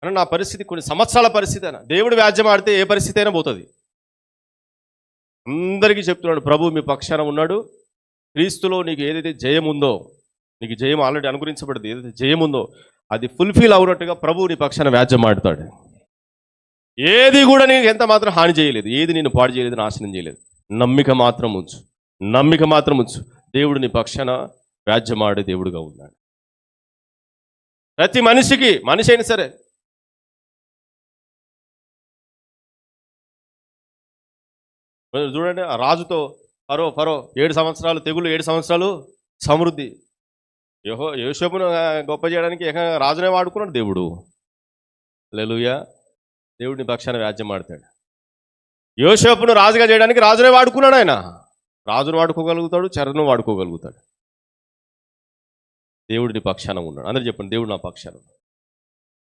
అని నా పరిస్థితి కొన్ని సంవత్సరాల పరిస్థితి అయినా దేవుడు వ్యాజ్యం ఆడితే ఏ పరిస్థితి అయినా పోతుంది. అందరికీ చెప్తున్నాడు, ప్రభు మీ పక్షాన ఉన్నాడు, క్రీస్తులో నీకు ఏదైతే జయం ఉందో, నీకు జయం ఆల్రెడీ అనుగ్రహించబడింది, ఏదైతే జయం ఉందో అది ఫుల్ఫిల్ అవునట్టుగా ప్రభు నీ పక్షాన వ్యాజ్యం ఆడుతాడు. ఏది కూడా నీకు ఎంత మాత్రం హాని చేయలేదు, ఏది నేను పాడు చేయలేదు, నాశనం చేయలేదు. నమ్మిక మాత్రం ఉంచు, నమ్మిక మాత్రం ఉంచు. దేవుడు నీ పక్షాన వ్యాజ్యమాడే దేవుడుగా ఉన్నాడు. ప్రతి మనిషికి, మనిషి అయినా సరే, చూడండి ఆ రాజుతో ఫరో 7 సంవత్సరాలు తెగులు, 7 సంవత్సరాలు సమృద్ధి. యోసేపును గొప్ప చేయడానికి ఏకంగా రాజునే వాడుకున్నాడు దేవుడు. హల్లెలూయా. దేవుడిని పక్షాన వ్యాజ్యం ఆడతాడు. యోసేపును రాజుగా చేయడానికి రాజునే వాడుకున్నాడు. ఆయన రాజును వాడుకోగలుగుతాడు, చెరను వాడుకోగలుగుతాడు. దేవుడిని పక్షాన ఉన్నాడు. అందరూ చెప్పండి, దేవుడు నా పక్షాన.